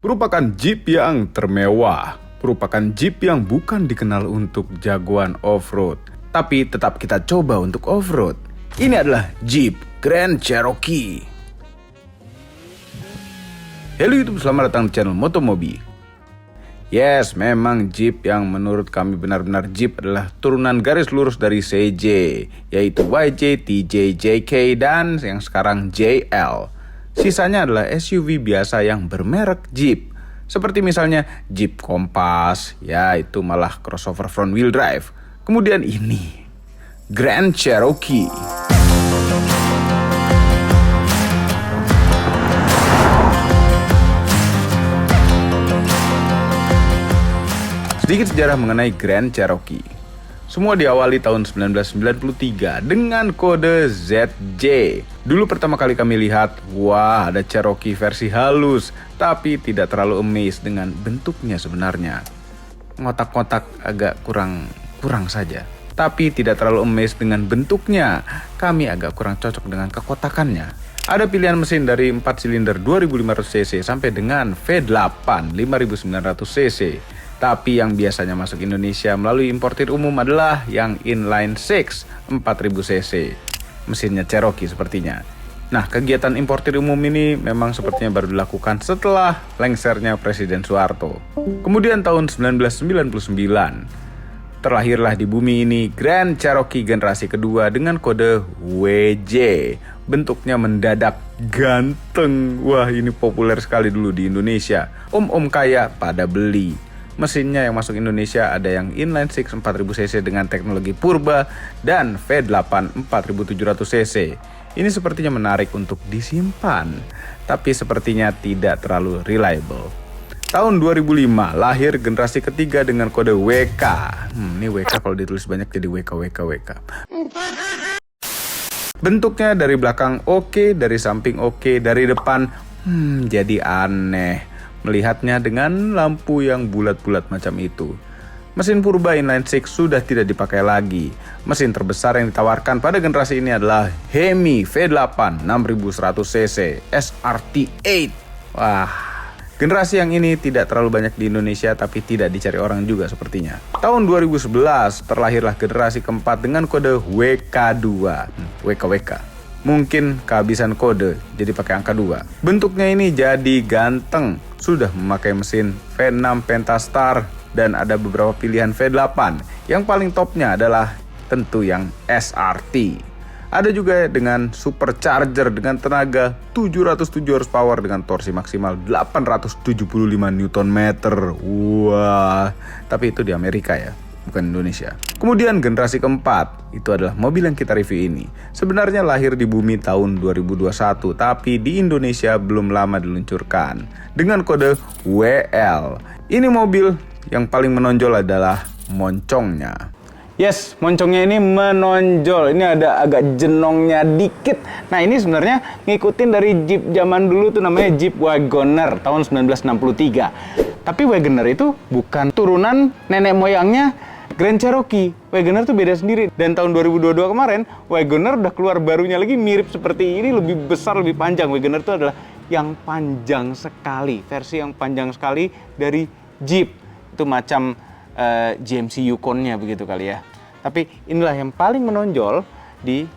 Merupakan Jeep yang termewah, merupakan Jeep yang bukan dikenal untuk jagoan off-road, tapi tetap kita coba untuk off-road. Ini adalah Jeep Grand Cherokee. Halo YouTube, selamat datang di channel Motomobi. Yes, memang Jeep yang menurut kami benar-benar Jeep adalah turunan garis lurus dari CJ, yaitu YJ, TJ, JK, dan yang sekarang JL. Sisanya adalah SUV biasa yang bermerek Jeep. Seperti misalnya Jeep Compass, ya itu malah crossover front wheel drive. Kemudian ini, Grand Cherokee. Sedikit sejarah mengenai Grand Cherokee. Semua diawali tahun 1993 dengan kode ZJ. Dulu pertama kali kami lihat, wah ada Cherokee versi halus, tapi tidak terlalu amazed dengan bentuknya sebenarnya. Ngotak-ngotak agak kurang saja. Tapi tidak terlalu amazed dengan bentuknya, kami agak kurang cocok dengan kekotakannya. Ada pilihan mesin dari 4 silinder 2500cc sampai dengan V8 5900cc. Tapi yang biasanya masuk Indonesia melalui importir umum adalah yang inline 6 4000cc. Mesinnya Cherokee sepertinya. Nah, kegiatan importir umum ini memang sepertinya baru dilakukan setelah lengsernya Presiden Soeharto. Kemudian tahun 1999, terlahirlah di bumi ini Grand Cherokee generasi kedua dengan kode WJ. Bentuknya mendadak ganteng. Wah, ini populer sekali dulu di Indonesia. Om-om kaya pada beli. Mesinnya yang masuk Indonesia ada yang inline 6 4000cc dengan teknologi purba dan V8 4700cc. Ini sepertinya menarik untuk disimpan, tapi sepertinya tidak terlalu reliable. Tahun 2005 lahir generasi ketiga dengan kode WK. Ini WK kalau ditulis banyak jadi WK. Bentuknya dari belakang oke, dari samping oke, dari depan jadi aneh melihatnya dengan lampu yang bulat-bulat macam itu. Mesin purba inline 6 sudah tidak dipakai lagi. Mesin terbesar yang ditawarkan pada generasi ini adalah Hemi V8 6100cc SRT8. Wah, generasi yang ini tidak terlalu banyak di Indonesia tapi tidak dicari orang juga sepertinya. Tahun 2011 terlahirlah generasi keempat dengan kode WK2. WK. Mungkin kehabisan kode, jadi pakai angka 2. Bentuknya ini jadi ganteng. Sudah memakai mesin V6 Pentastar dan ada beberapa pilihan V8. Yang paling topnya adalah tentu yang SRT. Ada juga dengan supercharger dengan tenaga 707 horsepower dengan torsi maksimal 875 Nm. Wah, tapi itu di Amerika ya, bukan Indonesia. Kemudian generasi keempat, itu adalah mobil yang kita review ini. Sebenarnya lahir di bumi tahun 2021, tapi di Indonesia belum lama diluncurkan dengan kode WL. Ini mobil yang paling menonjol adalah moncongnya. Yes, moncongnya ini menonjol. Ini ada agak jenongnya dikit. Nah, ini sebenarnya ngikutin dari Jeep zaman dulu tuh namanya Jeep Wagoner tahun 1963. Tapi Wagoner itu bukan turunan nenek moyangnya Grand Cherokee. Wagoner tuh beda sendiri. Dan tahun 2022 kemarin, Wagoner udah keluar barunya lagi mirip seperti ini, lebih besar, lebih panjang. Wagoner itu adalah yang panjang sekali, versi yang panjang sekali dari Jeep. Itu macam GMC Yukon-nya begitu kali ya. Tapi inilah yang paling menonjol di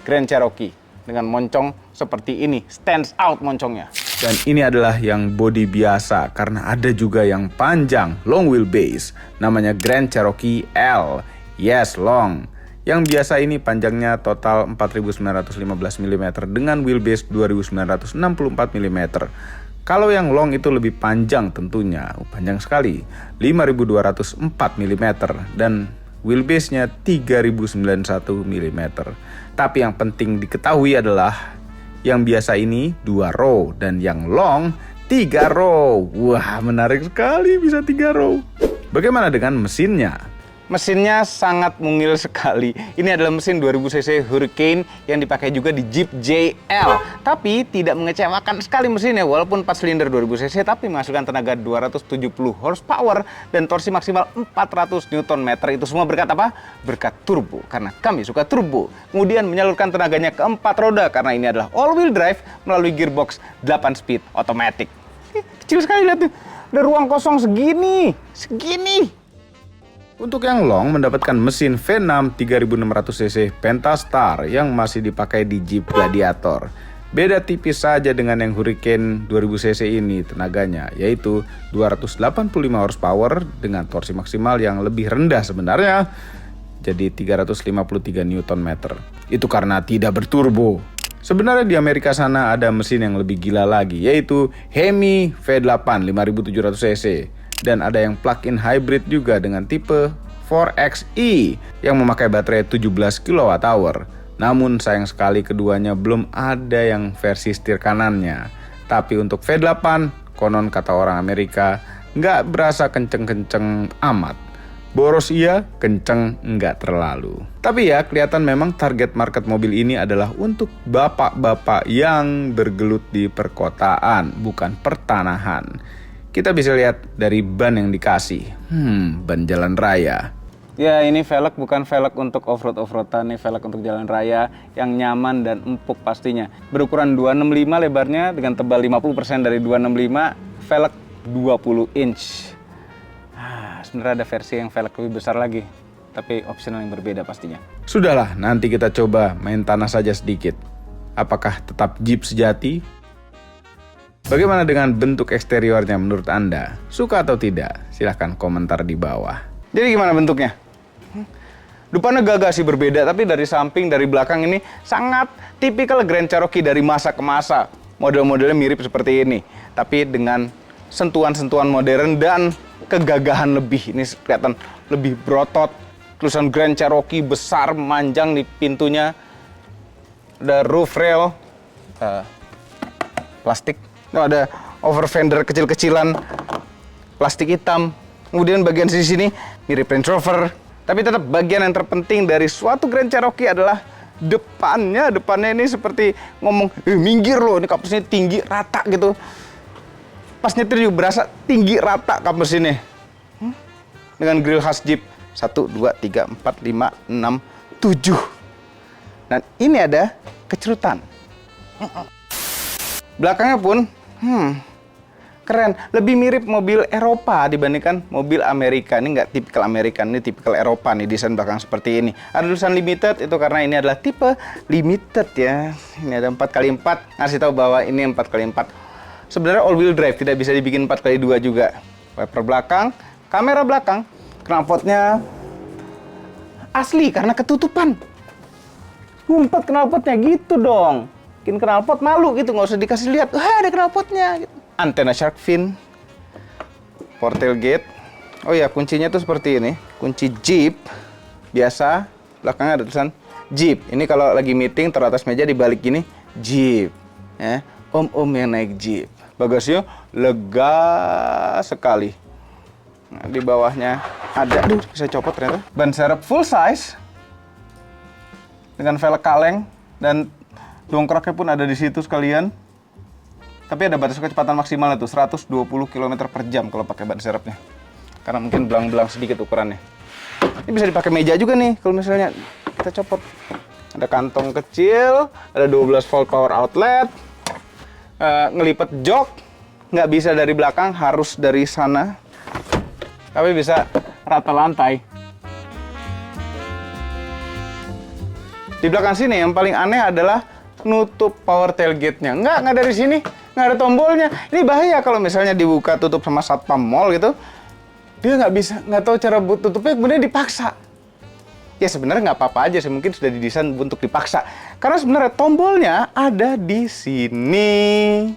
Grand Cherokee. Dengan moncong seperti ini, stands out moncongnya. Dan ini adalah yang bodi biasa karena ada juga yang panjang, long wheelbase. Namanya Grand Cherokee L. Yes, long. Yang biasa ini panjangnya total 4915 mm dengan wheelbase 2964 mm. Kalau yang long itu lebih panjang tentunya, panjang sekali, 5204 mm dan wheelbase-nya 3091 mm. Tapi yang penting diketahui adalah yang biasa ini 2 row dan yang long 3 row. Wah, menarik sekali bisa 3 row. Bagaimana dengan mesinnya? Mesinnya sangat mungil sekali. Ini adalah mesin 2000cc Hurricane yang dipakai juga di Jeep JL. Tapi tidak mengecewakan sekali mesinnya. Walaupun 4 silinder 2000cc tapi menghasilkan tenaga 270 horsepower dan torsi maksimal 400 Nm. Itu semua berkat apa? Berkat turbo. Karena kami suka turbo. Kemudian menyalurkan tenaganya ke 4 roda karena ini adalah all-wheel drive melalui gearbox 8 speed automatic. Kecil sekali, lihat tuh. Ada ruang kosong segini. Untuk yang long mendapatkan mesin V6 3600cc Pentastar yang masih dipakai di Jeep Gladiator. Beda tipis saja dengan yang Hurricane 2000cc ini tenaganya, yaitu 285 horsepower dengan torsi maksimal yang lebih rendah sebenarnya, jadi 353 Nm. Itu karena tidak berturbo. Sebenarnya di Amerika sana ada mesin yang lebih gila lagi, yaitu Hemi V8 5700cc. Dan ada yang plug-in hybrid juga dengan tipe 4xe yang memakai baterai 17 kWh. Namun sayang sekali keduanya belum ada yang versi setir kanannya. Tapi untuk V8, konon kata orang Amerika, nggak berasa kenceng-kenceng amat. Boros iya, kenceng nggak terlalu. Tapi ya, kelihatan memang target market mobil ini adalah untuk bapak-bapak yang bergelut di perkotaan, bukan pertanahan. Kita bisa lihat dari ban yang dikasih. Ban jalan raya. Ya, ini velg bukan velg untuk off-road-off-roadan, ini velg untuk jalan raya yang nyaman dan empuk pastinya. Berukuran 265 lebarnya dengan tebal 50% dari 265, velg 20 inch. Sebenarnya ada versi yang velg lebih besar lagi, tapi opsional yang berbeda pastinya. Sudahlah, nanti kita coba main tanah saja sedikit. Apakah tetap Jeep sejati? Bagaimana dengan bentuk eksteriornya menurut Anda? Suka atau tidak? Silahkan komentar di bawah. Jadi gimana bentuknya? Depannya gagah sih berbeda, tapi dari samping, dari belakang ini sangat tipikal Grand Cherokee dari masa ke masa. Model-modelnya mirip seperti ini, tapi dengan sentuhan-sentuhan modern dan kegagahan lebih. Ini kelihatan lebih berotot. Tulisan Grand Cherokee besar, manjang di pintunya. Ada roof rail, plastik. Ada over fender kecil-kecilan, plastik hitam. Kemudian bagian sini mirip Range Rover. Tapi tetap bagian yang terpenting dari suatu Grand Cherokee adalah depannya. Depannya ini seperti ngomong, minggir loh, ini kap mesinnya tinggi, rata gitu. Pas nyetir juga berasa tinggi, rata kap mesinnya. Dengan grill khas Jeep. 1, 2, 3, 4, 5, 6, 7. Dan ini ada kecerutan. Belakangnya pun, keren. Lebih mirip mobil Eropa dibandingkan mobil Amerika. Ini nggak tipikal Amerika, ini tipikal Eropa nih, desain belakang seperti ini. Ada tulisan limited, itu karena ini adalah tipe limited ya. Ini ada 4x4, ngasih tahu bahwa ini 4x4. Sebenarnya all wheel drive, tidak bisa dibikin 4x2 juga. Wiper belakang, kamera belakang, knalpotnya asli karena ketutupan. Ngumpet knalpotnya gitu dong. Bikin knalpot malu gitu, nggak usah dikasih lihat. Ada knalpotnya gitu. Antena shark fin, port tailgate. Oh ya, kuncinya tuh seperti ini. Kunci Jeep biasa, belakangnya ada tulisan Jeep. Ini kalau lagi meeting taruh atas meja, dibalik gini Jeep. Ya, om-om yang naik Jeep. Bagasinya lega sekali. Nah, di bawahnya ada, bisa copot ternyata. Ban serep full size dengan velg kaleng dan dongkraknya pun ada di situ sekalian. Tapi ada batas kecepatan maksimalnya tuh 120 km per jam kalau pakai ban serepnya. Karena mungkin belang-belang sedikit ukurannya. Ini bisa dipakai meja juga nih kalau misalnya kita copot. Ada kantong kecil, ada 12 volt power outlet, ngelipet jok, nggak bisa dari belakang, harus dari sana. Tapi bisa rata lantai. Di belakang sini yang paling aneh adalah nutup power tailgate-nya. Nggak dari sini. Nggak ada tombolnya. Ini bahaya kalau misalnya dibuka tutup sama satpam mall gitu. Dia nggak tahu cara tutupnya, kemudian dipaksa. Ya sebenarnya nggak apa-apa aja sih, mungkin sudah didesain untuk dipaksa. Karena sebenarnya tombolnya ada di sini.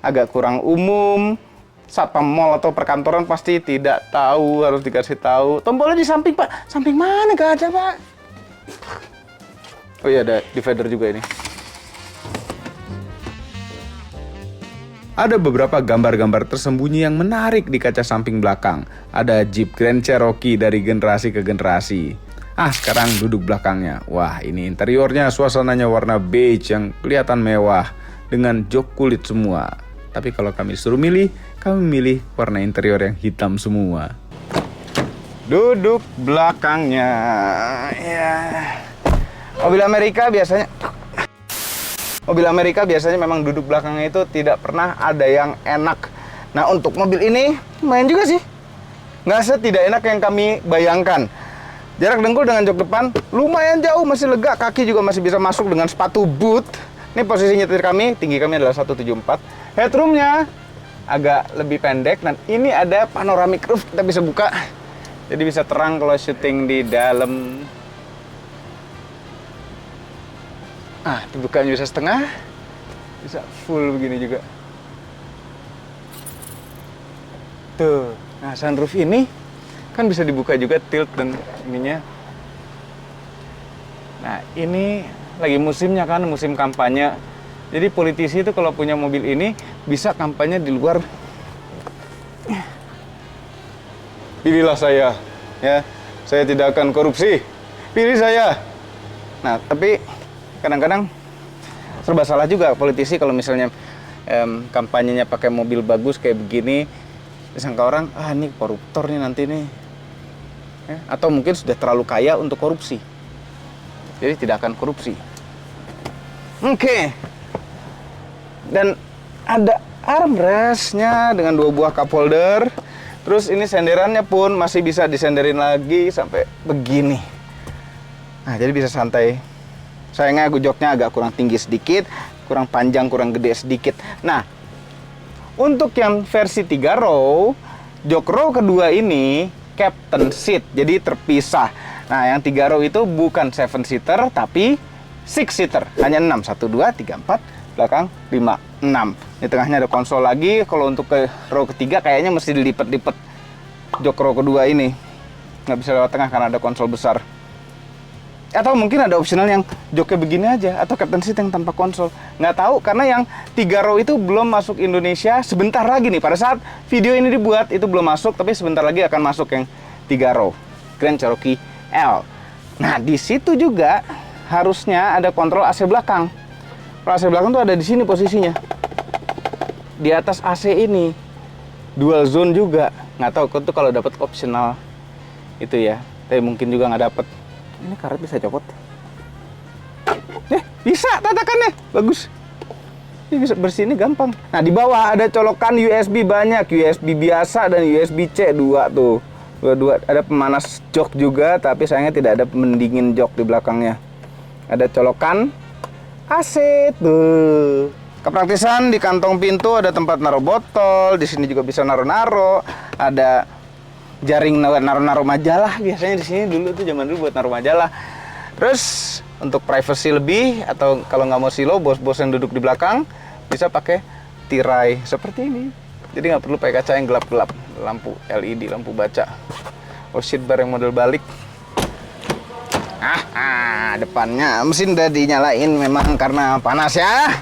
Agak kurang umum. Satpam mall atau perkantoran pasti tidak tahu, harus dikasih tahu. Tombolnya di samping, Pak. Samping mana? Nggak ada, Pak. Oh iya, ada divider juga ini. Ada beberapa gambar-gambar tersembunyi yang menarik di kaca samping belakang. Ada Jeep Grand Cherokee dari generasi ke generasi. Sekarang duduk belakangnya. Wah, ini interiornya, suasananya warna beige yang kelihatan mewah dengan jok kulit semua. Tapi kalau kami disuruh milih, kami milih warna interior yang hitam semua. Duduk belakangnya. Ya. Mobil Amerika biasanya memang duduk belakangnya itu tidak pernah ada yang enak. Nah, untuk mobil ini lumayan juga sih. Nggak setidak enak yang kami bayangkan. Jarak dengkul dengan jok depan lumayan jauh, masih lega, kaki juga masih bisa masuk dengan sepatu boot. Ini posisi nyetir kami, tinggi kami adalah 174. Headroomnya agak lebih pendek, dan ini ada panoramic roof, kita bisa buka. Jadi bisa terang kalau syuting di dalam. Dibukanya bisa setengah, bisa full begini juga. Tuh, nah sunroof ini kan bisa dibuka juga tilt dan ininya. Nah ini lagi musimnya kan, musim kampanye. Jadi politisi itu kalau punya mobil ini bisa kampanye di luar. Pilihlah saya, ya. Saya tidak akan korupsi. Pilih saya. Nah tapi kadang-kadang serba salah juga politisi kalau misalnya kampanyenya pakai mobil bagus kayak begini, disangka orang, ini koruptor nih nanti nih. Atau mungkin sudah terlalu kaya untuk korupsi. Jadi tidak akan korupsi. Oke. Dan ada armrestnya dengan 2 buah cup holder. Terus ini senderannya pun masih bisa disenderin lagi sampai begini. Nah, jadi bisa santai. Sayangnya joknya agak kurang tinggi sedikit, kurang panjang, kurang gede sedikit. Nah, untuk yang versi 3 row, jok row kedua ini captain seat, jadi terpisah. Nah, yang 3 row itu bukan 7-seater, tapi 6-seater. Hanya 6, 1, 2, 3, 4, belakang 5, 6. Di tengahnya ada konsol lagi. Kalau untuk ke row ketiga kayaknya mesti dilipat-lipat jok row kedua ini. Nggak bisa lewat tengah karena ada konsol besar. Atau mungkin ada opsional yang joknya begini aja, atau captain seat yang tanpa konsol. Nggak tahu, karena yang 3 row itu belum masuk Indonesia. Sebentar lagi nih, pada saat video ini dibuat itu belum masuk, tapi sebentar lagi akan masuk yang 3 row Grand Cherokee L. Nah, di situ juga harusnya ada kontrol AC belakang. Kontrol AC belakang tuh ada di sini posisinya, di atas AC ini. Dual zone juga. Nggak tahu tuh kalau dapat optional itu ya, tapi mungkin juga nggak dapat. Ini karet bisa copot. Bisa tatakannya. Bagus. Ini bisa bersih, ini gampang. Nah, di bawah ada colokan USB banyak. USB biasa dan USB-C 2 tuh. Dua-dua. Ada pemanas jok juga, tapi sayangnya tidak ada pendingin jok di belakangnya. Ada colokan AC tuh. Kepraktisan di kantong pintu ada tempat naruh botol. Di sini juga bisa naruh-naruh. Ada jaring naruh-naruh majalah, biasanya di sini dulu tuh, zaman dulu buat naruh majalah. Terus untuk privacy lebih, atau kalau nggak mau silo, bos-bos yang duduk di belakang bisa pakai tirai seperti ini. Jadi nggak perlu pakai kaca yang gelap-gelap, lampu LED, lampu baca. Oh, seat bar yang model balik. Depannya mesin udah dinyalain memang karena panas ya.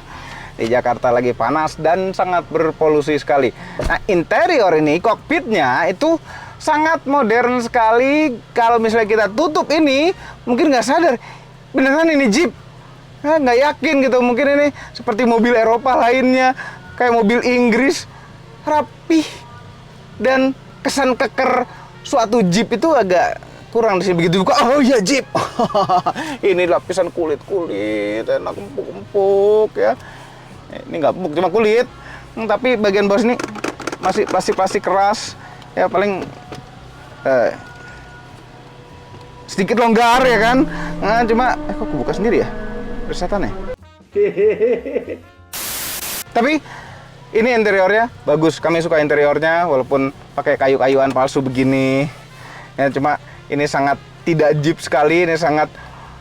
Di Jakarta lagi panas dan sangat berpolusi sekali. Nah, interior ini, kokpitnya itu sangat modern sekali. Kalau misalnya kita tutup ini, mungkin nggak sadar, beneran ini Jeep. Nggak yakin gitu, mungkin ini seperti mobil Eropa lainnya, kayak mobil Inggris, rapih. Dan kesan keker suatu Jeep itu agak kurang di sini. Begitu buka, oh ya Jeep. Ini lapisan kulit-kulit, enak empuk-empuk ya. Ini nggak empuk, cuma kulit. Tapi bagian bawah ini masih plastik-plastik keras. Ya paling sedikit longgar ya kan. Nah, cuma kok kebuka sendiri ya? Setan ya? Tapi ini interiornya bagus. Kami suka interiornya walaupun pakai kayu-kayuan palsu begini. Ya cuma ini sangat tidak Jeep sekali, ini sangat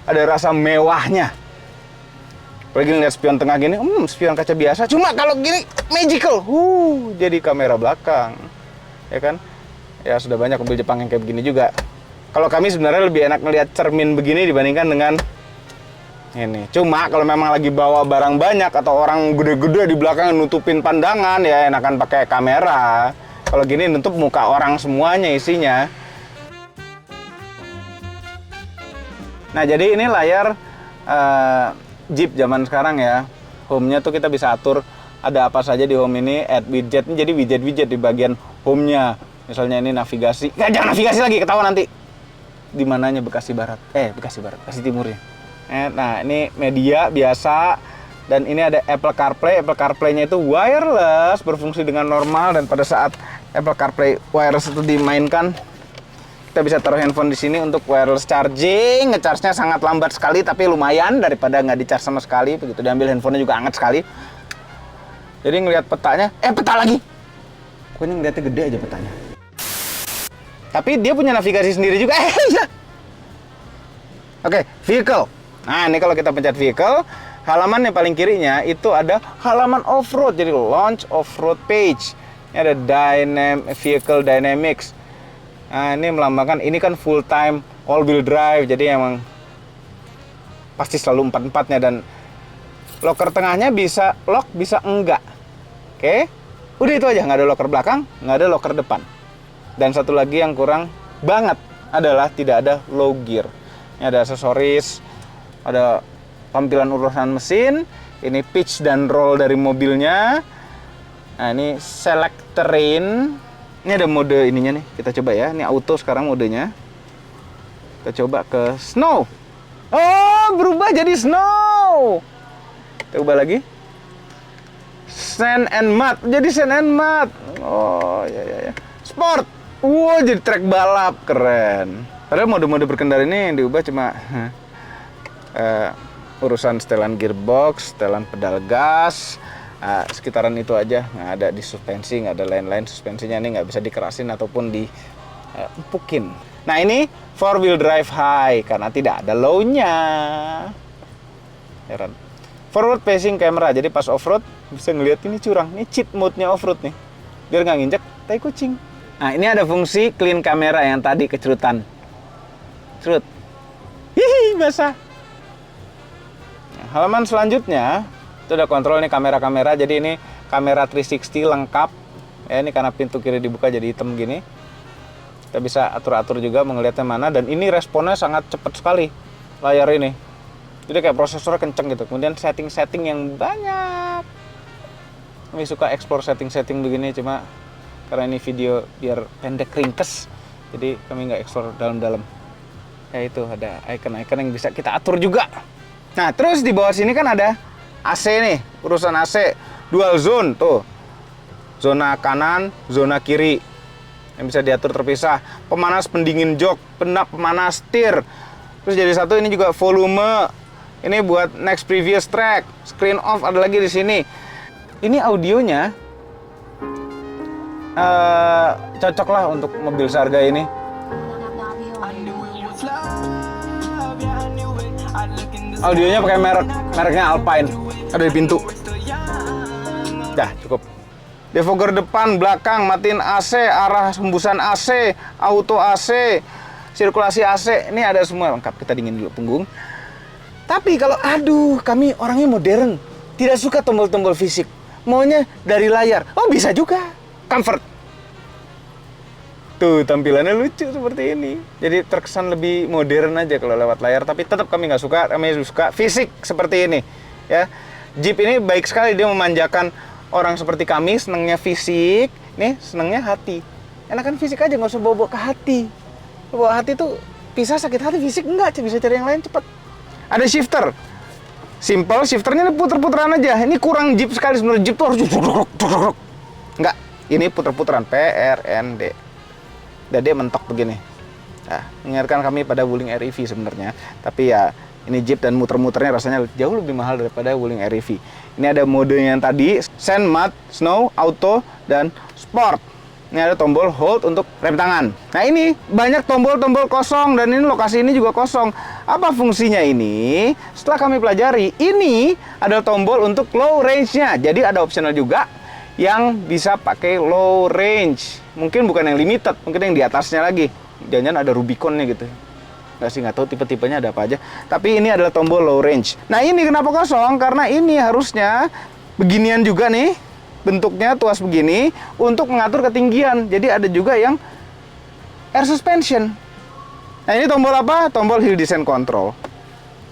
ada rasa mewahnya. Apalagi lihat spion tengah gini, spion kaca biasa. Cuma kalau gini magical. Jadi kamera belakang. Ya kan? Ya sudah banyak mobil Jepang yang kayak begini juga. Kalau kami sebenarnya lebih enak melihat cermin begini dibandingkan dengan ini. Cuma kalau memang lagi bawa barang banyak atau orang gede-gede di belakang nutupin pandangan, ya enakan pakai kamera. Kalau gini nutup muka orang semuanya isinya. Nah, jadi ini layar Jeep zaman sekarang ya. Home-nya tuh kita bisa atur ada apa saja di home ini, add widget. Jadi widget-widget di bagian home-nya. Misalnya ini navigasi. Jangan navigasi lagi, ketahuan nanti. Di mananya Bekasi Barat? Bekasi Barat, Bekasi Timur ya. Nah, ini media biasa. Dan ini ada Apple CarPlay. Apple CarPlay-nya itu wireless, berfungsi dengan normal, dan pada saat Apple CarPlay wireless itu dimainkan, kita bisa taruh handphone di sini untuk wireless charging. Nge-charge-nya sangat lambat sekali, tapi lumayan daripada nggak di-charge sama sekali. Begitu diambil, handphonenya juga hangat sekali. Jadi ngelihat petanya, peta lagi. Pokoknya ngeliatnya gede aja petanya. Tapi dia punya navigasi sendiri juga. Iya. Oke, vehicle. Nah, ini kalau kita pencet vehicle, halaman yang paling kirinya itu ada halaman off-road. Jadi launch off-road page. Ini ada vehicle dynamics. Nah, ini melambangkan, ini kan full time all wheel drive. Jadi emang pasti selalu 4-4-nya, dan locker tengahnya bisa lock, bisa enggak. Oke. Udah itu aja, nggak ada locker belakang, nggak ada locker depan. Dan satu lagi yang kurang banget adalah tidak ada low gear. Ini ada aksesoris, ada tampilan urusan mesin, ini pitch dan roll dari mobilnya. Nah, ini select terrain. Ini ada mode ininya nih, kita coba ya. Ini auto sekarang modenya. Kita coba ke snow. Oh, berubah jadi snow. Kita ubah lagi. Sand and mud, jadi sand and mud. Oh, ya. Sport. Wow, jadi trek balap, keren. Padahal mode-mode berkendara ini yang diubah cuma urusan setelan gearbox, setelan pedal gas, sekitaran itu aja. Nggak ada di suspensi, nggak ada lain-lain. Suspensinya ini nggak bisa dikerasin ataupun diempukin. Nah, ini 4-wheel drive high karena tidak ada low-nya. Heran. Forward facing camera, jadi pas off-road bisa ngeliat ini curang. Ini cheat mode-nya off-road nih, biar nggak nginjek tai kucing. Nah, ini ada fungsi clean kamera yang tadi kecerutan. Cerut. Hihi, basah. Nah, halaman selanjutnya itu ada kontrol nih kamera-kamera. Jadi ini kamera 360 lengkap. Ya, ini karena pintu kiri dibuka jadi hitam gini. Kita bisa atur-atur juga melihatnya mana, dan ini responnya sangat cepat sekali layar ini. Jadi kayak prosesornya kenceng gitu. Kemudian setting-setting yang banyak. Kami suka explore setting-setting begini, cuma karena ini video biar pendek ringkes, jadi kami nggak explore dalam-dalam. Ya itu ada icon-icon yang bisa kita atur juga. Nah, terus di bawah sini kan ada AC nih, urusan AC dual zone tuh. Zona kanan, zona kiri yang bisa diatur terpisah. Pemanas pendingin jok, pemanas setir. Terus jadi satu, ini juga volume. Ini buat next previous track. Screen off ada lagi di sini. Ini audionya cocok lah untuk mobil seharga ini. Audionya pakai mereknya Alpine. Ada di pintu. Dah, cukup. Defogger depan, belakang, matiin AC, arah hembusan AC, auto AC, sirkulasi AC. Ini ada semua lengkap. Kita dingin dulu punggung. Tapi kalau kami orangnya modern, tidak suka tombol-tombol fisik, maunya dari layar. Oh, bisa juga. Comfort. Tuh, tampilannya lucu seperti ini. Jadi terkesan lebih modern aja kalau lewat layar. Tapi tetap kami nggak suka. Kami suka fisik seperti ini. Ya, Jeep ini baik sekali, dia memanjakan orang seperti kami. Senangnya fisik, nih senangnya hati. Enakan fisik aja, nggak usah bawa ke hati. Bawa hati tuh bisa sakit hati, fisik enggak, bisa cari yang lain cepet. Ada shifter, simple, shifternya puter-puteran aja. Ini kurang Jeep sekali sebenarnya. Jeep tuh harus enggak, ini puter-puteran. PRND. Dade mentok begini. Nah, mengingatkan kami pada Wuling REV sebenarnya. Tapi ya, ini Jeep dan muter-muternya rasanya jauh lebih mahal daripada Wuling REV. Ini ada modenya yang tadi, Sand, Mud, Snow, Auto, dan Sport. Ini ada tombol hold untuk rem tangan. Nah, ini banyak tombol-tombol kosong, dan ini lokasi ini juga kosong. Apa fungsinya ini? Setelah kami pelajari, ini adalah tombol untuk low range-nya. Jadi ada optional juga yang bisa pakai low range. Mungkin bukan yang limited, mungkin yang di atasnya lagi. Jangan-jangan ada Rubicon-nya gitu. Nggak tahu tipe-tipenya ada apa aja. Tapi ini adalah tombol low range. Nah, ini kenapa kosong? Karena ini harusnya beginian juga nih. Bentuknya tuas begini untuk mengatur ketinggian. Jadi ada juga yang air suspension. Nah, ini tombol apa? Tombol hill descent control.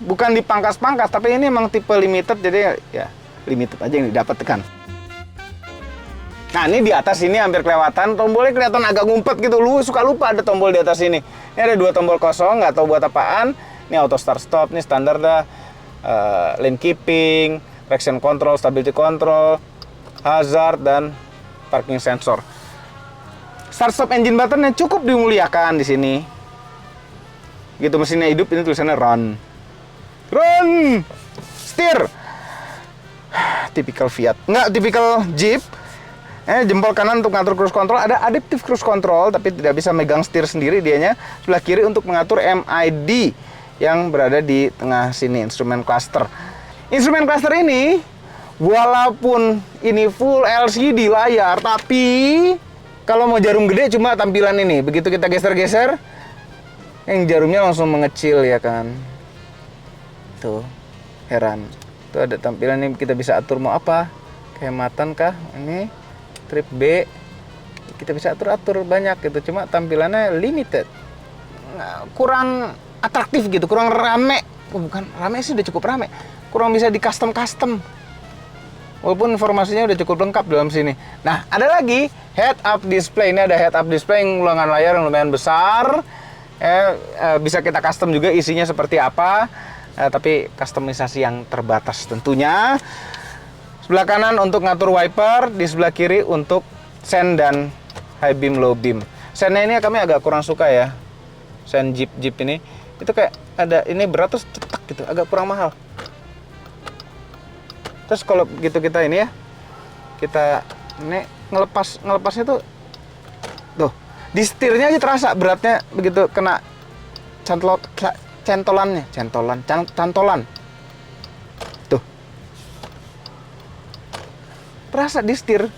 Bukan dipangkas-pangkas, tapi ini memang tipe limited, jadi ya limited aja yang didapat tekan. Nah, ini di atas ini hampir kelewatan, tombolnya kelihatan agak ngumpet gitu. Lu suka lupa ada tombol di atas ini. Ini ada 2 tombol kosong, nggak tahu buat apaan. Ini auto start stop, ini standar dah. Lane keeping, traction control, stability control, hazard, dan parking sensor. Start stop engine button-nya cukup dimuliakan di sini. Gitu, mesinnya hidup, ini tulisannya run. Run! Steer! Typical Fiat. Nggak, typical Jeep. Jempol kanan untuk ngatur cruise control. Ada adaptive cruise control, tapi tidak bisa megang setir sendiri dianya. Sebelah kiri untuk mengatur MID yang berada di tengah sini, instrument cluster. Instrument cluster ini, walaupun ini full LCD layar, tapi kalau mau jarum gede cuma tampilan ini. Begitu kita geser-geser, yang jarumnya langsung mengecil ya kan. Tuh, heran. Tuh ada tampilan ini, kita bisa atur mau apa. Kehematan kah? Ini trip B, kita bisa atur-atur banyak gitu, cuma tampilannya limited, kurang atraktif gitu, kurang rame. Bukan rame sih, udah cukup rame, kurang bisa di custom walaupun informasinya udah cukup lengkap dalam sini. Nah, ada lagi head up display. Ini ada head up display yang ulangan layar yang lumayan besar, bisa kita custom juga isinya seperti apa, tapi customisasi yang terbatas tentunya. Sebelah kanan untuk ngatur wiper, di sebelah kiri untuk sen dan high beam, low beam. Sennya ini kami agak kurang suka ya. Sen Jeep ini, itu kayak ada ini berat terus cetak gitu, agak kurang mahal. Terus kalau gitu kita ini ya, kita ini ngelepasnya tuh di setirnya aja terasa beratnya begitu kena cantolan. Terasa di setir.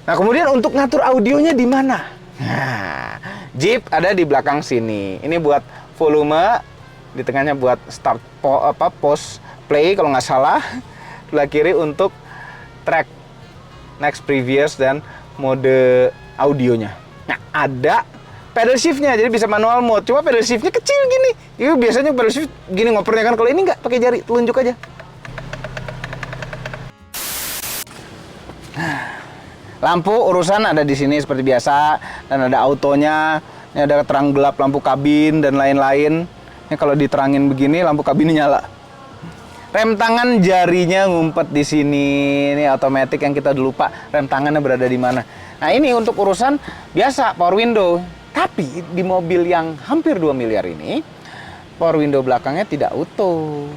Nah, kemudian untuk ngatur audionya di mana? Nah, Jeep ada di belakang sini. Ini buat volume, di tengahnya buat start pause play kalau nggak salah. Sebelah kiri untuk track, next, previous, dan mode audionya. Nah, ada pedal shiftnya, jadi bisa manual mode. Cuma pedal shiftnya kecil gini. Itu biasanya pedal shift gini ngopernya kan. Kalau ini nggak, pakai jari telunjuk aja. Lampu urusan ada di sini seperti biasa, dan ada autonya. Ini ada terang gelap lampu kabin dan lain-lain. Ini kalau diterangin begini lampu kabinnya nyala. Rem tangan jarinya ngumpet di sini. Ini otomatis yang kita udah lupa rem tangannya berada di mana. Nah, ini untuk urusan biasa power window. Tapi di mobil yang hampir 2 miliar ini, power window belakangnya tidak utuh.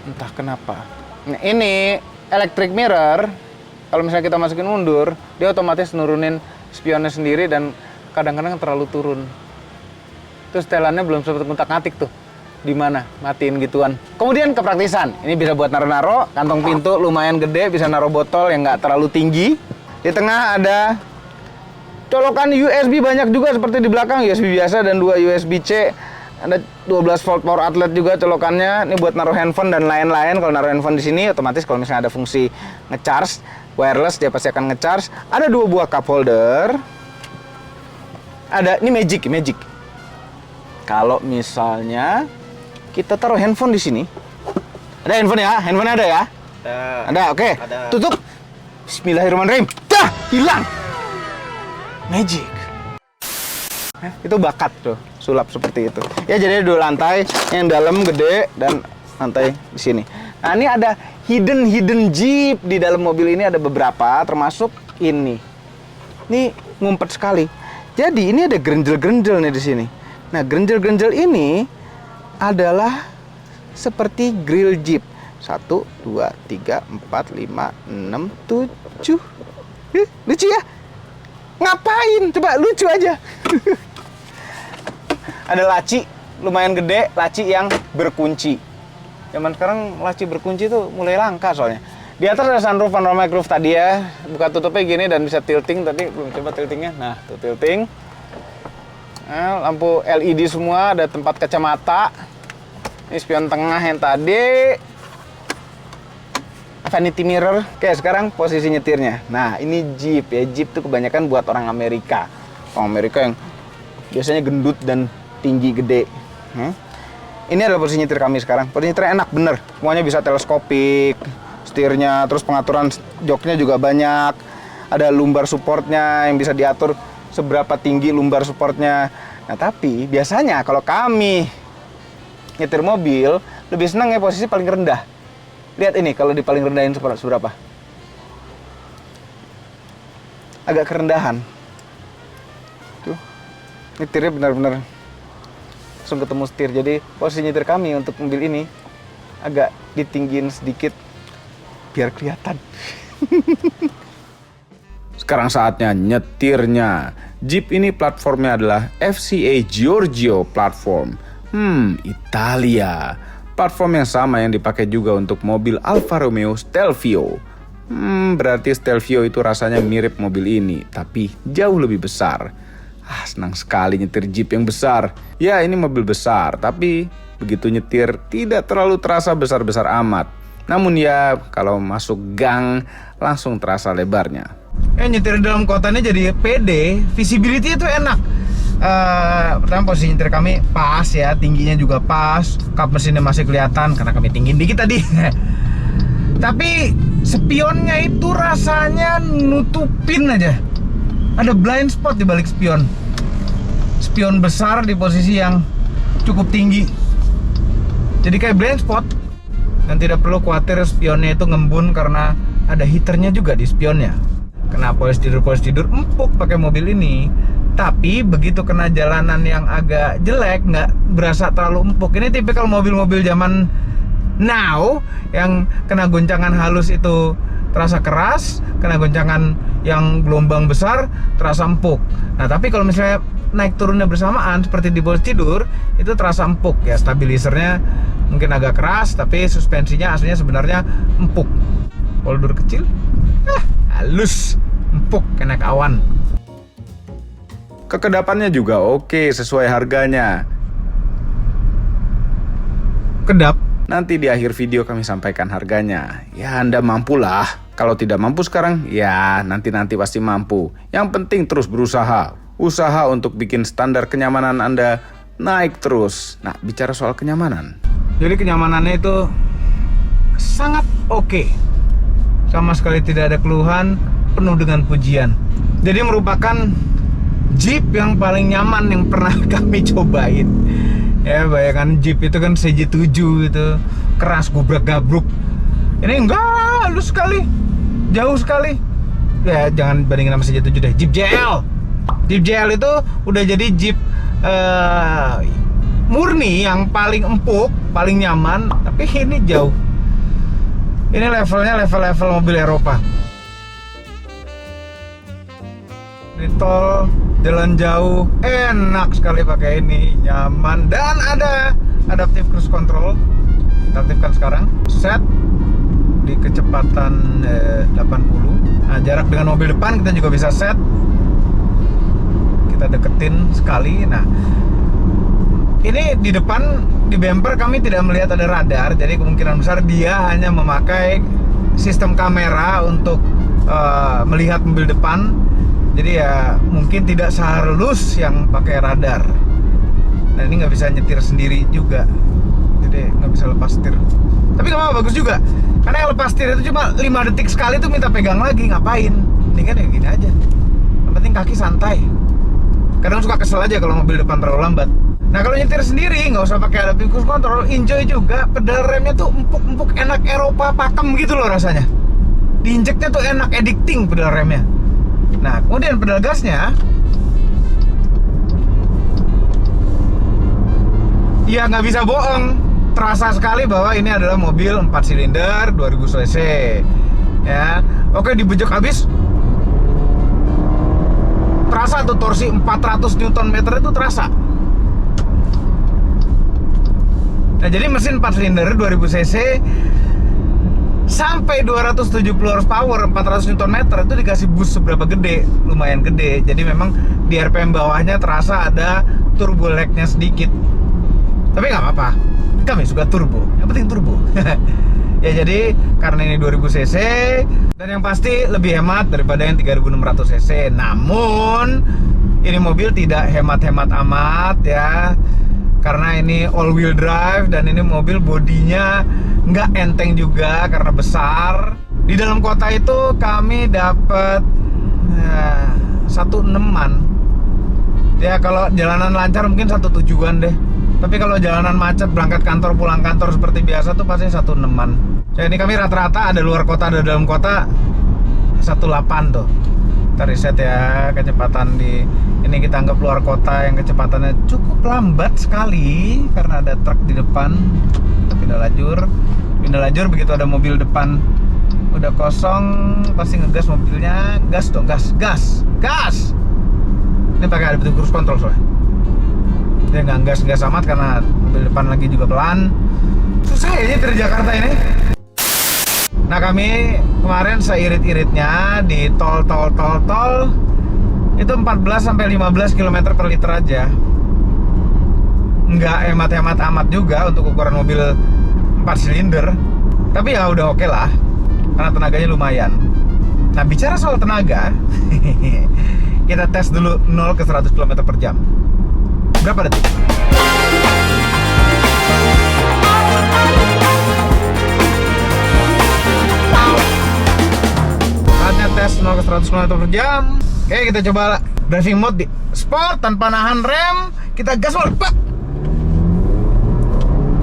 Entah kenapa. Nah, ini electric mirror. Kalau misalnya kita masukin mundur, dia otomatis nurunin spionnya sendiri dan kadang-kadang terlalu turun. Terus setelannya belum sempat ngutak-ngatik tuh. Di mana? Matiin gituan. Kemudian kepraktisan. Ini bisa buat naro-naro, kantong pintu lumayan gede, bisa naro botol yang nggak terlalu tinggi. Di tengah ada colokan USB banyak juga seperti di belakang, USB biasa dan 2 USB-C. Ada 12 volt power outlet juga colokannya. Ini buat naruh handphone dan lain-lain. Kalau naruh handphone di sini otomatis kalau misalnya ada fungsi ngecharge wireless, dia pasti akan ngecharge. Ada 2 buah cup holder. Ada ini magic. Kalau misalnya kita taruh handphone di sini. Ada handphone ya? Handphone ada ya? Ada, oke. Tutup. Bismillahirrahmanirrahim. Dah, hilang. Magic. Itu bakat tuh, sulap seperti itu. Ya, jadi ada 2 lantai, yang dalam gede dan lantai di sini. Nah, ini ada hidden Jeep di dalam mobil ini, ada beberapa, termasuk ini. Ini ngumpet sekali. Jadi ini ada grenjel-grenjel nih di sini. Nah, grenjel-grenjel ini adalah seperti grill Jeep. 1, 2, 3, 4, 5, 6, 7. Lucu ya? Ngapain? Coba lucu aja. Ada laci lumayan gede, laci yang berkunci. Zaman sekarang laci berkunci tuh mulai langka soalnya. Di atas ada sunroof panoramic roof tadi ya. Buka tutupnya gini dan bisa tilting. Tadi belum coba tiltingnya. Nah, tuh tilting. Nah, lampu LED semua, ada tempat kacamata. Ini spion tengah yang tadi. Vanity mirror. Oke, sekarang posisi nyetirnya. Nah, ini Jeep ya. Jeep tuh kebanyakan buat orang Amerika. Orang Amerika yang biasanya gendut dan tinggi gede. Ini adalah posisi nyetir kami sekarang. Posisi nyetirnya enak bener. Semuanya bisa teleskopik, setirnya, terus pengaturan joknya juga banyak. Ada lumbar supportnya yang bisa diatur seberapa tinggi lumbar supportnya. Nah, tapi biasanya kalau kami nyetir mobil lebih senang ya posisi paling rendah. Lihat ini kalau di paling rendahin seberapa. Agak kerendahan. Tuh. Nyetirnya benar-benar langsung ketemu setir. Jadi posisi nyetir kami untuk mobil ini agak ditinggiin sedikit biar kelihatan. Sekarang saatnya nyetirnya. Jeep ini platformnya adalah FCA Giorgio platform. Italia. Platform yang sama yang dipakai juga untuk mobil Alfa Romeo Stelvio. Berarti Stelvio itu rasanya mirip mobil ini, tapi jauh lebih besar. Senang sekali nyetir Jeep yang besar. Ya, ini mobil besar, tapi begitu nyetir tidak terlalu terasa besar-besar amat. Namun ya, kalau masuk gang langsung terasa lebarnya. Nyetir dalam kota ini jadi pede, visibility itu enak. Pertama posisi nyetir kami pas ya, tingginya juga pas, kap mesinnya masih kelihatan karena kami tinggiin dikit tadi. Tapi spionnya itu rasanya nutupin aja. Ada blind spot di balik spion. Spion besar di posisi yang cukup tinggi. Jadi kayak blind spot. Dan tidak perlu khawatir spionnya itu ngembun karena ada heaternya juga di spionnya. Kena polis tidur empuk pakai mobil ini. Tapi begitu kena jalanan yang agak jelek, nggak berasa terlalu empuk. Ini tipikal mobil-mobil zaman now yang kena goncangan halus itu terasa keras, kena goncangan yang gelombang besar terasa empuk. Nah, tapi kalau misalnya naik turunnya bersamaan seperti di polis tidur, itu terasa empuk ya. Stabilizernya mungkin agak keras, tapi suspensinya aslinya sebenarnya empuk. Poldur kecil, halus, empuk, kayak naik awan. Kekedapannya juga oke, sesuai harganya. Kedap. Nanti di akhir video kami sampaikan harganya. Ya, Anda mampulah. Kalau tidak mampu sekarang, ya nanti pasti mampu. Yang penting terus berusaha. Usaha untuk bikin standar kenyamanan Anda naik terus. Nah, bicara soal kenyamanan. Jadi kenyamanannya itu sangat oke. Sama sekali tidak ada keluhan, penuh dengan pujian. Jadi merupakan Jeep yang paling nyaman yang pernah kami cobain. Ya, bayangkan Jeep itu kan CJ7 itu keras, gubrak-gabruk. Ini enggak, halus sekali, jauh sekali. Ya, jangan bandingin sama CJ7 deh, Jeep JL. Jeep JL itu udah jadi Jeep murni yang paling empuk, paling nyaman. Tapi ini jauh. Ini levelnya level mobil Eropa. Di tol, jalan jauh, enak sekali pakai ini, nyaman, dan ada adaptive cruise control. Kita aktifkan sekarang, set di kecepatan 80. Nah, jarak dengan mobil depan kita juga bisa set. Kita deketin sekali. Nah, ini di depan, di bumper kami tidak melihat ada radar, jadi kemungkinan besar dia hanya memakai sistem kamera untuk melihat mobil depan. Jadi ya mungkin tidak sehalus yang pakai radar. Nah, ini nggak bisa nyetir sendiri juga, jadi nggak bisa lepas setir. Tapi nggak apa-apa, bagus juga. Karena yang lepas setir itu cuma 5 detik sekali tuh minta pegang lagi, ngapain? Mendingan ya gini aja. Yang penting kaki santai. Kadang suka kesel aja kalau mobil depan terlalu lambat. Nah, kalau nyetir sendiri nggak usah pakai adaptive cruise control, enjoy juga. Pedal remnya tuh empuk-empuk, enak Eropa pakem gitu loh rasanya. Diinjeknya tuh enak, addicting pedal remnya. Nah, kemudian pedal gasnya, ya nggak bisa bohong, terasa sekali bahwa ini adalah mobil 4 silinder 2000 cc. Ya, oke, dibejek habis, terasa tuh torsi 400 Nm itu terasa. Nah, jadi mesin 4 silinder 2000 cc sampai 270 horsepower, 400 Nm itu dikasih boost seberapa gede, lumayan gede. Jadi memang di RPM bawahnya terasa ada turbo lag-nya sedikit. Tapi nggak apa-apa, kami suka turbo, yang penting turbo. Ya, jadi karena ini 2000 cc dan yang pasti lebih hemat daripada yang 3600 cc. Namun ini mobil tidak hemat-hemat amat ya, karena ini all wheel drive dan ini mobil bodinya nggak enteng juga karena besar. Di dalam kota itu kami dapat 16-an. Ya, kalau jalanan lancar mungkin 17-an deh. Tapi kalau jalanan macet, berangkat kantor pulang kantor seperti biasa tuh pasti 16-an. Ya, ini kami rata-rata ada luar kota, ada dalam kota 18 tuh. Kita riset ya kecepatan di ini, kita anggap luar kota yang kecepatannya cukup lambat sekali karena ada truk di depan. Kita pindah lajur begitu ada mobil depan udah kosong pasti ngegas mobilnya, gas dong, gas. Ini pakai adaptive cruise control soalnya. Dia nggak gas amat karena mobil depan lagi juga pelan. Susah ya nyetir di Jakarta ini. Nah, kami kemarin seirit-iritnya di tol itu 14 sampai 15 km per liter aja. Nggak hemat-hemat amat juga untuk ukuran mobil 4 silinder. Tapi ya udah oke lah, karena tenaganya lumayan. Nah, bicara soal tenaga, kita tes dulu 0 ke 100 km per jam. Berapa detik? Saatnya tes 0 ke 100 km per jam. Oke, kita coba driving mode di sport tanpa nahan rem. Kita gas mode, pak.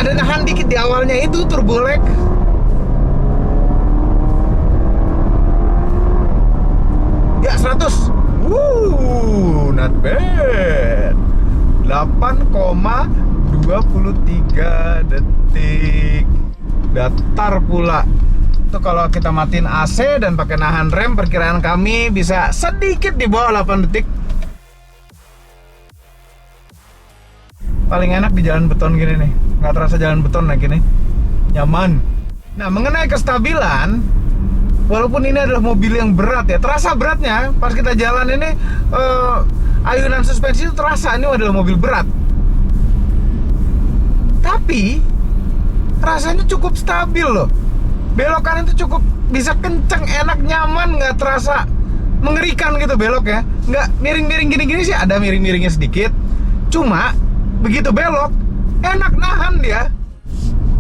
Ada nahan dikit di awalnya itu turbo lag. Ya, 100. Not bad. 8,23 detik. Datar pula. Itu kalau kita matiin AC dan pakai nahan rem, perkiraan kami bisa sedikit di bawah 8 detik. Paling enak di jalan beton gini nih, nggak terasa jalan beton lagi nih, nyaman. Nah, mengenai kestabilan, walaupun ini adalah mobil yang berat ya, terasa beratnya pas kita jalan ini, ayunan suspensi itu terasa ini adalah mobil berat. Tapi rasanya cukup stabil loh. Belokan itu cukup bisa kenceng, enak, nyaman, nggak terasa mengerikan gitu belok ya. Nggak miring-miring gini-gini sih, ada miring-miringnya sedikit. Cuma begitu belok, enak nahan dia.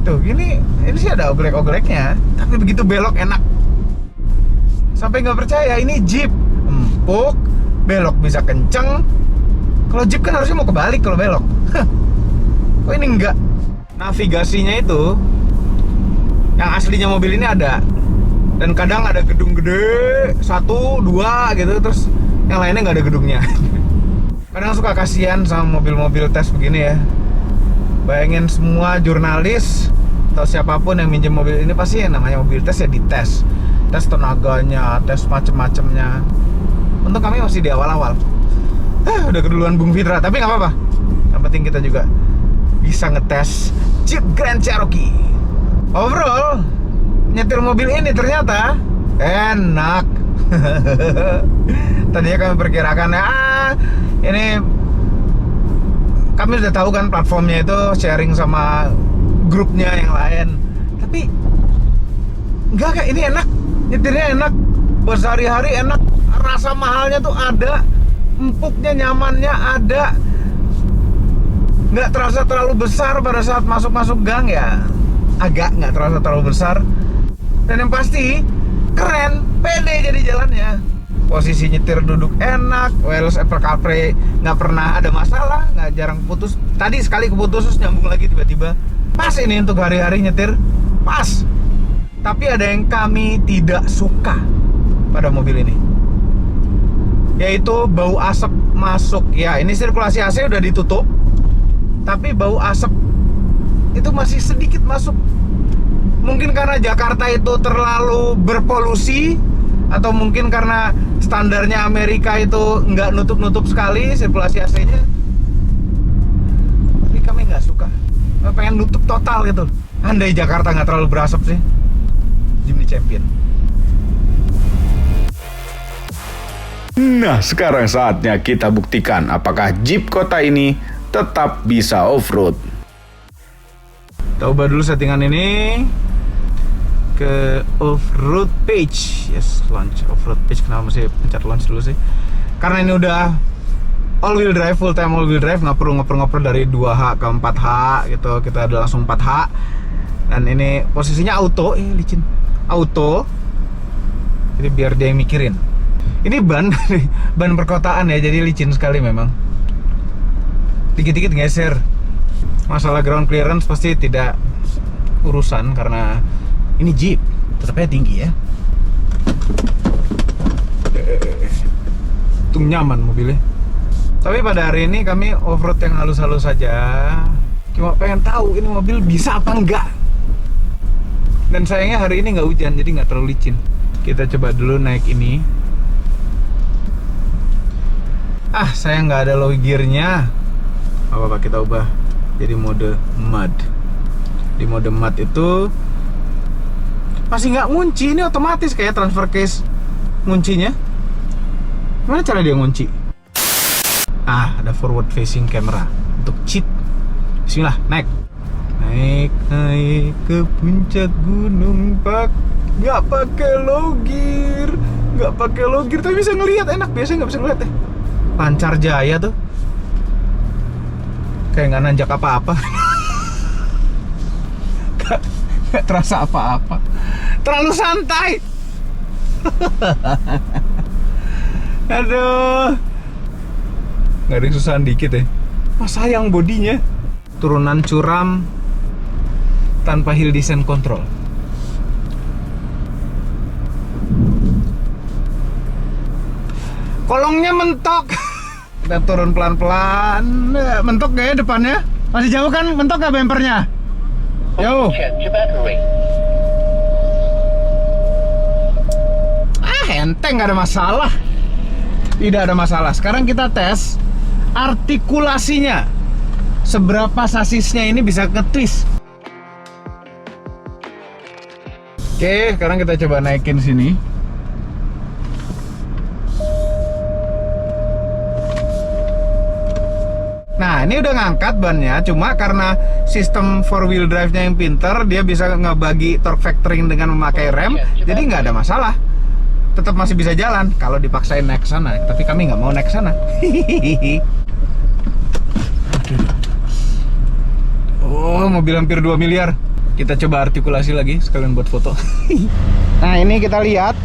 Tuh, ini sih ada oglek-ogleknya, tapi begitu belok enak. Sampai nggak percaya, ini Jeep empuk, belok bisa kenceng. Kalau Jeep kan harusnya mau kebalik kalau belok. Kok ini enggak? Navigasinya itu yang aslinya mobil ini ada, dan kadang ada gedung gede 1, 2 gitu, terus yang lainnya nggak ada gedungnya. Kadang suka kasihan sama mobil-mobil tes begini ya. Bayangin semua jurnalis atau siapapun yang minjem mobil ini pasti yang namanya mobil tes ya dites, tes tenaganya, tes macem-macemnya. Untuk kami masih di awal-awal. Udah keduluan Bung Fitra, tapi nggak apa-apa. Yang penting kita juga bisa ngetes Jeep Grand Cherokee. Overall, nyetir mobil ini ternyata enak. Tadinya kami perkirakan ini kami sudah tahu kan platformnya itu sharing sama grupnya yang lain. Tapi enggak, ini enak, nyetirnya enak, buat sehari-hari enak, rasa mahalnya tuh ada, empuknya, nyamannya ada, nggak terasa terlalu besar pada saat masuk gang ya. Agak nggak terasa terlalu besar, dan yang pasti keren, pede jadi jalannya. Posisi nyetir duduk enak, wireless Apple CarPlay nggak pernah ada masalah, nggak jarang putus. Tadi sekali keputus terus nyambung lagi tiba-tiba. Pas ini untuk hari-hari nyetir, pas. Tapi ada yang kami tidak suka pada mobil ini, yaitu bau asap masuk. Ya, ini sirkulasi AC udah ditutup, tapi bau asap itu masih sedikit masuk. Mungkin karena Jakarta itu terlalu berpolusi, atau mungkin karena standarnya Amerika itu nggak nutup-nutup sekali sirkulasi AC-nya. Tapi kami nggak suka, pengen nutup total gitu. Andai Jakarta nggak terlalu berasap sih, Jimny Champion. Nah, sekarang saatnya kita buktikan apakah Jeep kota ini tetap bisa off-road. Kita ubah dulu settingan ini ke off-road page. Yes, launch off-road page. Kenapa mesti pencet launch dulu sih? Karena ini udah all wheel drive, full time all wheel drive, nggak perlu ngoper-ngoper dari 2H ke 4H gitu. Kita udah langsung 4H. Dan ini posisinya auto, licin. Auto. Jadi biar dia yang mikirin. Ini ban perkotaan ya, jadi licin sekali memang. Dikit-dikit geser. Masalah ground clearance pasti tidak urusan karena Ini Jeep, tetapnya tinggi ya. Untung nyaman mobilnya. Tapi pada hari ini kami off-road yang halus-halus saja. Cuma pengen tahu ini mobil bisa apa enggak. Dan sayangnya hari ini nggak hujan, jadi nggak terlalu licin. Kita coba dulu naik ini. Saya nggak ada low gear-nya. Apa-apa, kita ubah jadi mode mud. Di mode mud itu masih nggak ngunci, ini otomatis kayak transfer case nguncinya. Gimana cara dia ngunci? Ada forward facing camera untuk cheat. Bismillah, naik ke puncak gunung nggak pakai low gear, tapi bisa ngelihat enak. Biasanya nggak bisa ngelihat deh. Lancar jaya tuh, kayak nggak nanjak apa-apa. Gak terasa apa-apa, terlalu santai. Aduh, nggak ada kesusahan dikit ya. Sayang bodinya. Turunan curam tanpa hill descent control. Kolongnya mentok. Kita turun pelan-pelan. Mentok gak ya depannya? Masih jauh kan? Mentok gak bempernya? Jauh. Enteng, gak ada masalah. Tidak ada masalah. Sekarang kita tes artikulasinya. Seberapa sasisnya ini bisa nge-twist. Oke, sekarang kita coba naikin sini. Nah, ini udah ngangkat bannya, cuma karena sistem 4-wheel drive-nya yang pinter, dia bisa ngebagi torque vectoring dengan memakai rem, jadi nggak ada masalah. Tetap masih bisa jalan kalau dipaksain naik ke sana, tapi kami nggak mau naik ke sana. Oh, mobil hampir 2 miliar. Kita coba artikulasi lagi sekalian buat foto. Nah, ini kita lihat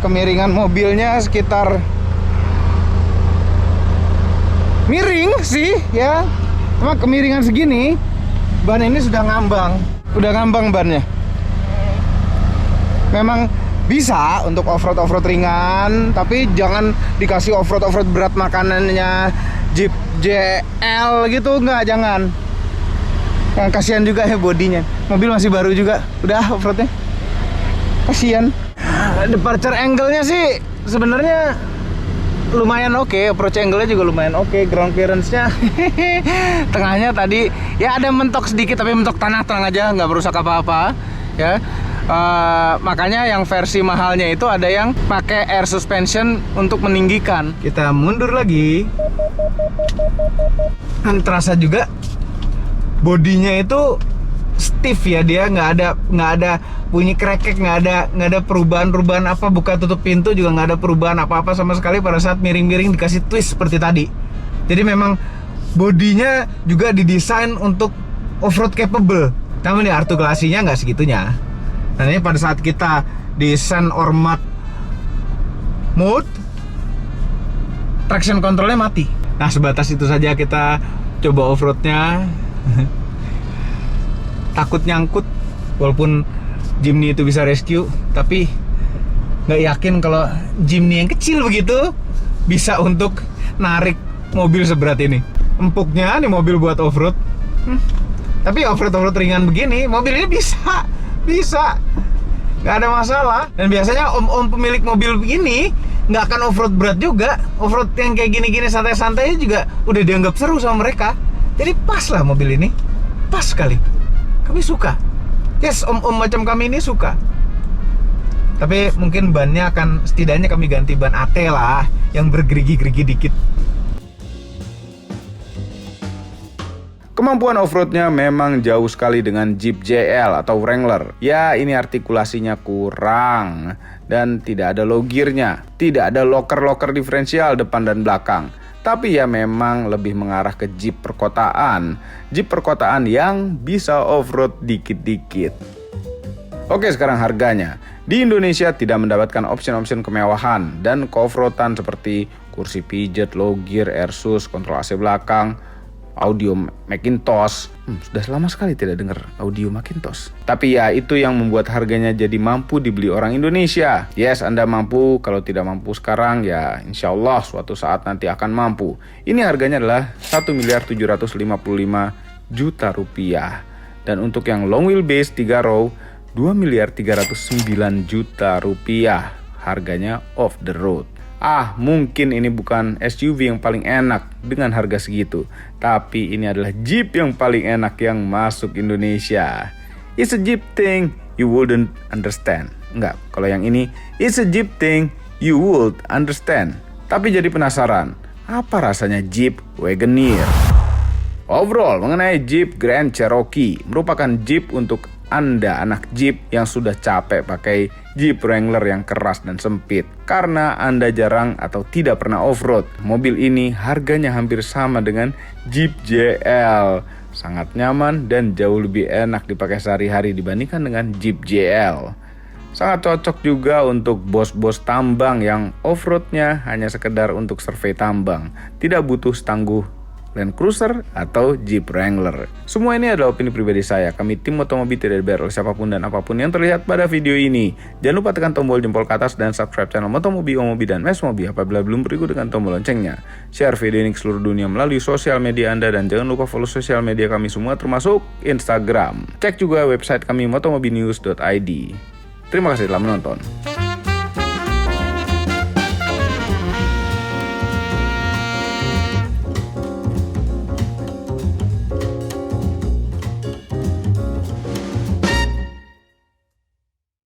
kemiringan mobilnya sekitar miring sih ya. Cuma kemiringan segini, ban ini sudah ngambang bannya. Memang bisa untuk off-road ringan, tapi jangan dikasih off-road berat makanannya Jeep JL gitu, jangan. Kasihan juga ya bodinya. Mobil masih baru juga, udah off-roadnya. Kasihan. Departure angle-nya sih sebenarnya lumayan oke, approach angle-nya juga lumayan oke, ground clearance-nya tengahnya tadi ya ada mentok sedikit, tapi mentok tanah, tenang aja, nggak merusak apa-apa ya. Makanya yang versi mahalnya itu ada yang pakai air suspension untuk meninggikan. Kita mundur lagi, kan terasa juga bodinya itu stiff ya, dia nggak ada bunyi krekek, nggak ada perubahan apa, buka tutup pintu juga nggak ada perubahan apa sama sekali pada saat miring-miring dikasih twist seperti tadi. Jadi memang bodinya juga didesain untuk off-road capable, namun ini artikulasinya nggak segitunya. Dan ini pada saat kita di Sun or Mud mode, traction controlnya mati. Nah, sebatas itu saja kita coba off-roadnya. Takut nyangkut, walaupun Jimny itu bisa rescue, tapi nggak yakin kalau Jimny yang kecil begitu bisa untuk narik mobil seberat ini. Empuknya nih mobil buat off-road. Tapi off-road ringan begini, mobil ini bisa, nggak ada masalah. Dan biasanya om-om pemilik mobil begini nggak akan off-road berat juga. Off-road yang kayak gini-gini santai-santai juga udah dianggap seru sama mereka. Jadi pas lah mobil ini, pas sekali. Kami suka. Yes, om-om macam kami ini suka. Tapi mungkin bannya akan, setidaknya kami ganti ban AT lah, yang bergerigi-gerigi dikit. Kemampuan off-roadnya memang jauh sekali dengan Jeep JL atau Wrangler. Ya, ini artikulasinya kurang dan tidak ada low gear-nya, tidak ada locker diferensial depan dan belakang. Tapi ya memang lebih mengarah ke Jeep perkotaan. Jeep perkotaan yang bisa off-road dikit-dikit. Oke, sekarang harganya. Di Indonesia tidak mendapatkan opsi-opsi kemewahan dan ke off-roadan seperti kursi pijet, low gear, air sus, kontrol AC belakang. audio Macintosh. Sudah lama sekali tidak dengar audio Macintosh. Tapi ya itu yang membuat harganya jadi mampu dibeli orang Indonesia. Yes, Anda mampu. Kalau tidak mampu sekarang ya insya Allah suatu saat nanti akan mampu. Ini harganya adalah 1.755.000.000 rupiah. Dan untuk yang long wheelbase 3 row 2.309.000.000 rupiah. Harganya off the road. Mungkin ini bukan SUV yang paling enak dengan harga segitu, tapi ini adalah Jeep yang paling enak yang masuk Indonesia. It's a Jeep thing you wouldn't understand. Enggak, kalau yang ini it's a Jeep thing you would understand. Tapi jadi penasaran, apa rasanya Jeep Wagoneer? Overall, mengenai Jeep Grand Cherokee merupakan Jeep untuk Anda anak Jeep yang sudah capek pakai Jeep Wrangler yang keras dan sempit karena Anda jarang atau tidak pernah off-road. Mobil ini harganya hampir sama dengan Jeep JL. Sangat nyaman dan jauh lebih enak dipakai sehari-hari dibandingkan dengan Jeep JL. Sangat cocok juga untuk bos-bos tambang yang off-roadnya hanya sekedar untuk survei tambang. Tidak butuh setangguh Land Cruiser atau Jeep Wrangler. Semua ini adalah opini pribadi saya. Kami tim Motomobi tidak dibayar oleh siapapun dan apapun yang terlihat pada video ini. Jangan lupa tekan tombol jempol ke atas dan subscribe channel Motomobi, Omobi, dan Mesmobi apabila belum berikut dengan tombol loncengnya. Share video ini ke seluruh dunia melalui sosial media Anda dan jangan lupa follow sosial media kami semua termasuk Instagram. Cek juga website kami motomobinews.id. Terima kasih telah menonton.